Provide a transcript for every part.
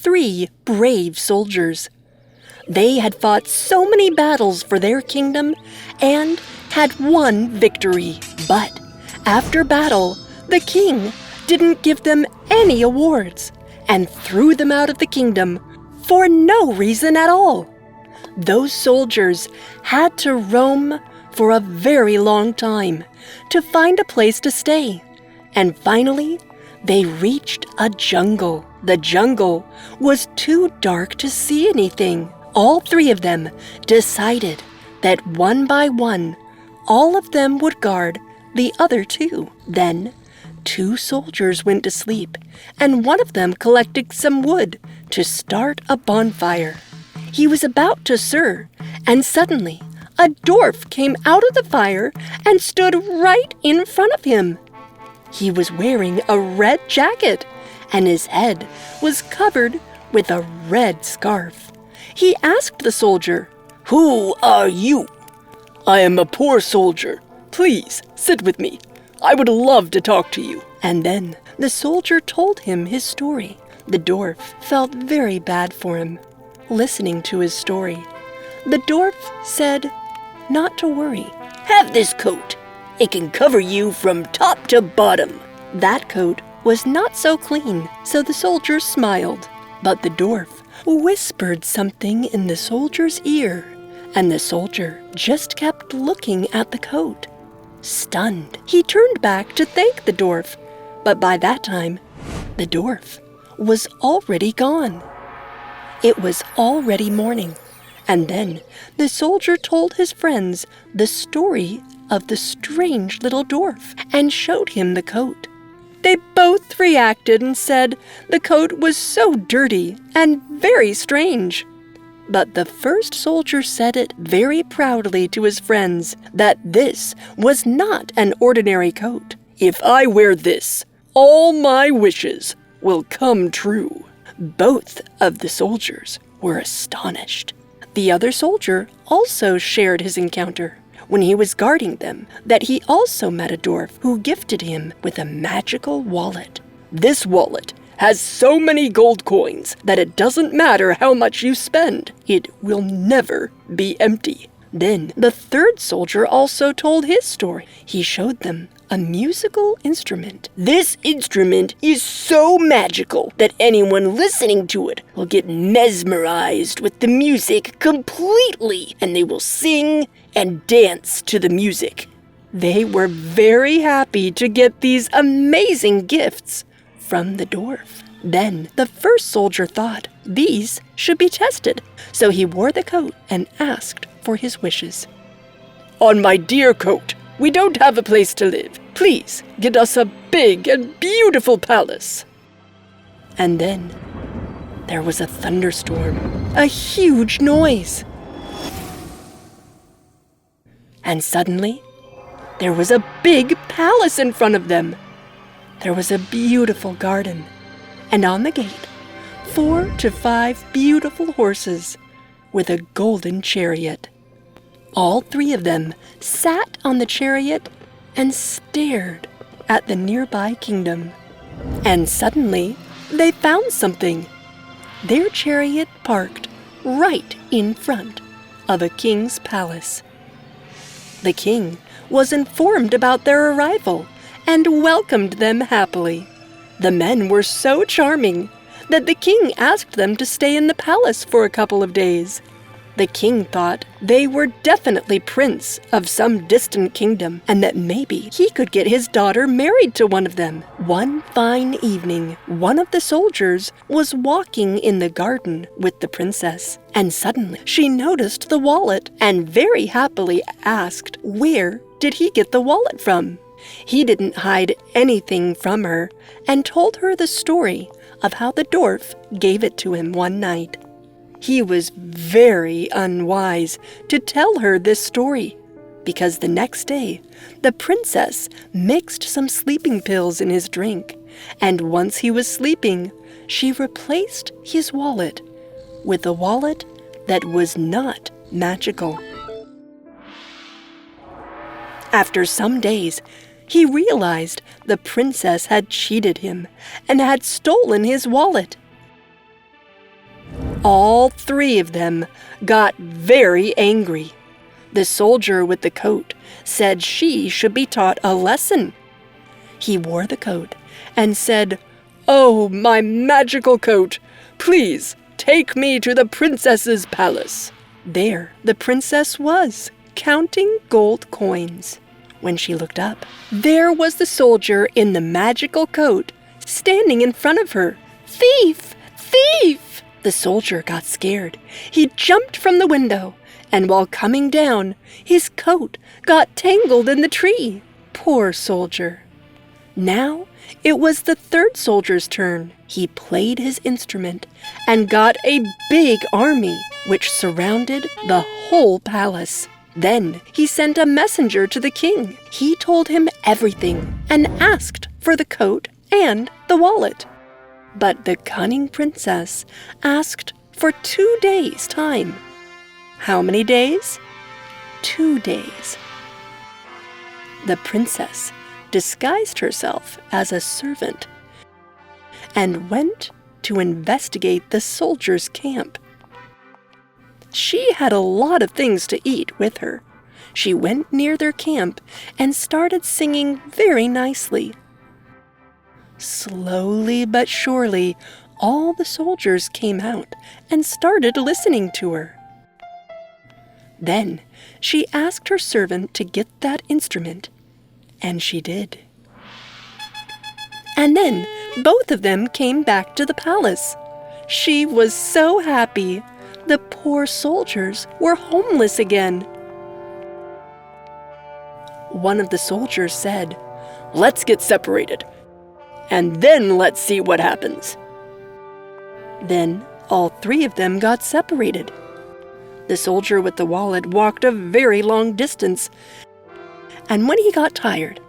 3 brave soldiers. They had fought so many battles for their kingdom and had won victory. But after battle, the king didn't give them any awards and threw them out of the kingdom for no reason at all. Those soldiers had to roam for a very long time to find a place to stay. And finally, they reached a jungle. The jungle was too dark to see anything. All 3 of them decided that one by one, all of them would guard the other 2. Then 2 soldiers went to sleep, and one of them collected some wood to start a bonfire. He was about to stir, and suddenly a dwarf came out of the fire and stood right in front of him. He was wearing a red jacket, and his head was covered with a red scarf. He asked the soldier, "Who are you?" "I am a poor soldier. Please sit with me. I would love to talk to you." And then the soldier told him his story. The dwarf felt very bad for him. Listening to his story, the dwarf said, "Not to worry. Have this coat. It can cover you from top to bottom." That coat was not so clean, so the soldier smiled. But the dwarf whispered something in the soldier's ear, and the soldier just kept looking at the coat. Stunned, he turned back to thank the dwarf, but by that time, the dwarf was already gone. It was already morning, and then the soldier told his friends the story of the strange little dwarf and showed him the coat. They both reacted and said the coat was so dirty and very strange. But the first soldier said it very proudly to his friends that this was not an ordinary coat. "If I wear this, all my wishes will come true." Both of the soldiers were astonished. The other soldier also shared his encounter when he was guarding them, that he also met a dwarf who gifted him with a magical wallet. "This wallet has so many gold coins that it doesn't matter how much you spend. It will never be empty." Then the third soldier also told his story. He showed them a musical instrument. "This instrument is so magical that anyone listening to it will get mesmerized with the music completely, and they will sing and dance to the music." They were very happy to get these amazing gifts from the dwarf. Then the first soldier thought these should be tested, so he wore the coat and asked for his wishes. "On my dear coat, we don't have a place to live. Please get us a big and beautiful palace." And then there was a thunderstorm, a huge noise. And suddenly, there was a big palace in front of them. There was a beautiful garden, and on the gate, 4 to 5 beautiful horses with a golden chariot. All 3 of them sat on the chariot and stared at the nearby kingdom. And suddenly, they found something. Their chariot parked right in front of a king's palace. The king was informed about their arrival and welcomed them happily. The men were so charming that the king asked them to stay in the palace for a couple of days. The king thought they were definitely prince of some distant kingdom, and that maybe he could get his daughter married to one of them. One fine evening, one of the soldiers was walking in the garden with the princess, and suddenly she noticed the wallet and very happily asked where did he get the wallet from. He didn't hide anything from her and told her the story of how the dwarf gave it to him one night. He was very unwise to tell her this story, because the next day, the princess mixed some sleeping pills in his drink, and once he was sleeping, she replaced his wallet with a wallet that was not magical. After some days, he realized the princess had cheated him and had stolen his wallet. All three of them got very angry. The soldier with the coat said she should be taught a lesson. He wore the coat and said, "Oh, my magical coat, please take me to the princess's palace." There the princess was, counting gold coins. When she looked up, there was the soldier in the magical coat standing in front of her. "Thief! Thief!" The soldier got scared. He jumped from the window, and while coming down, his coat got tangled in the tree. Poor soldier. Now it was the third soldier's turn. He played his instrument and got a big army, which surrounded the whole palace. Then he sent a messenger to the king. He told him everything and asked for the coat and the wallet. But the cunning princess asked for 2 days' time. How many days? 2 days. The princess disguised herself as a servant and went to investigate the soldiers' camp. She had a lot of things to eat with her. She went near their camp and started singing very nicely. Slowly but surely, all the soldiers came out and started listening to her. Then she asked her servant to get that instrument, and she did. And then both of them came back to the palace. She was so happy. The poor soldiers were homeless again. One of the soldiers said, "Let's get separated, and then let's see what happens." Then all three of them got separated. The soldier with the wallet walked a very long distance, and when he got tired,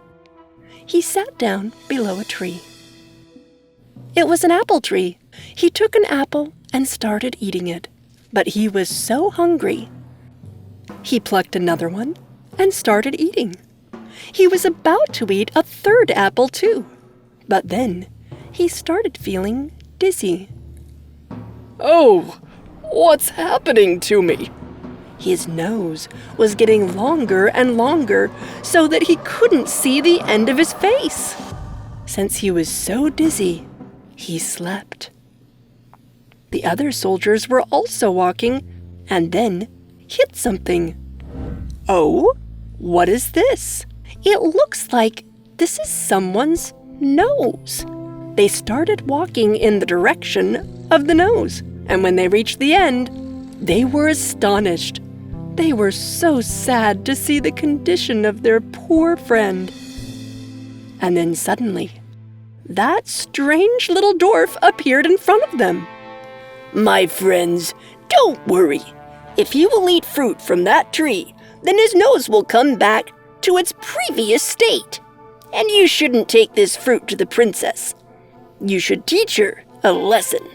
he sat down below a tree. It was an apple tree. He took an apple and started eating it, but he was so hungry. He plucked another one and started eating. He was about to eat a third apple too, but then he started feeling dizzy. "Oh, what's happening to me?" His nose was getting longer and longer so that he couldn't see the end of his face. Since he was so dizzy, he slept. The other soldiers were also walking and then hit something. "Oh, what is this? It looks like this is someone's nose." They started walking in the direction of the nose, and when they reached the end, they were astonished. They were so sad to see the condition of their poor friend. And then suddenly, that strange little dwarf appeared in front of them. "My friends, don't worry. If you will eat fruit from that tree, then his nose will come back to its previous state. And you shouldn't take this fruit to the princess. You should teach her a lesson."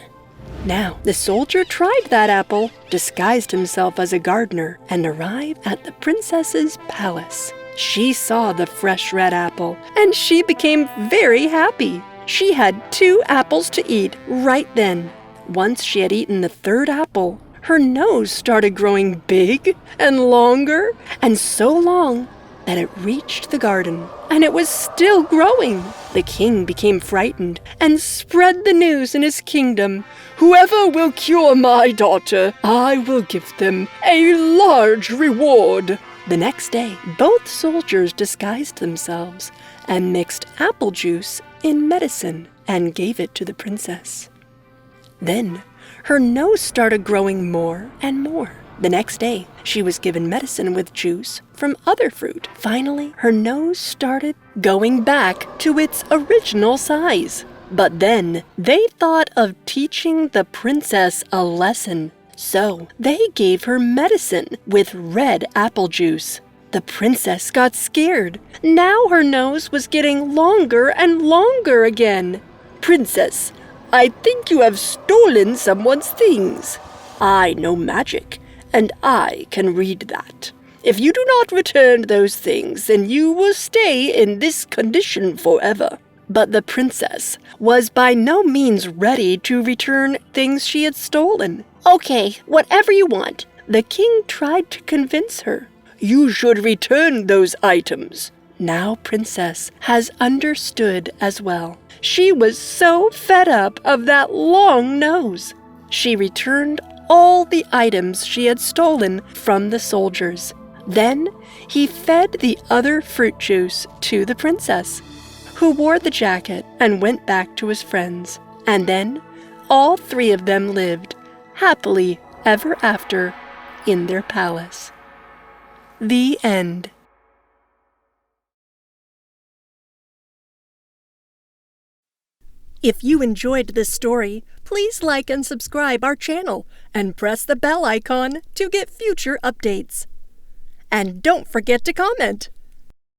Now, the soldier tried that apple, disguised himself as a gardener, and arrived at the princess's palace. She saw the fresh red apple, and she became very happy. She had 2 apples to eat right then. Once she had eaten the third apple, her nose started growing big and longer, and so long that it reached the garden, and it was still growing. The king became frightened and spread the news in his kingdom. "Whoever will cure my daughter, I will give them a large reward." The next day, both soldiers disguised themselves and mixed apple juice in medicine and gave it to the princess. Then her nose started growing more and more. The next day, she was given medicine with juice from other fruit. Finally, her nose started going back to its original size. But then they thought of teaching the princess a lesson. So they gave her medicine with red apple juice. The princess got scared. Now her nose was getting longer and longer again. "Princess, I think you have stolen someone's things. I know magic, and I can read that. If you do not return those things, then you will stay in this condition forever." But the princess was by no means ready to return things she had stolen. Okay, whatever you want. The king tried to convince her. You should return those items. Now Princess has understood as well. She was so fed up of that long nose. She returned all the items she had stolen from the soldiers. Then he fed the other fruit juice to the princess, who wore the jacket and went back to his friends. And then all three of them lived happily ever after in their palace. The end. If you enjoyed this story, please like and subscribe our channel and press the bell icon to get future updates. And don't forget to comment.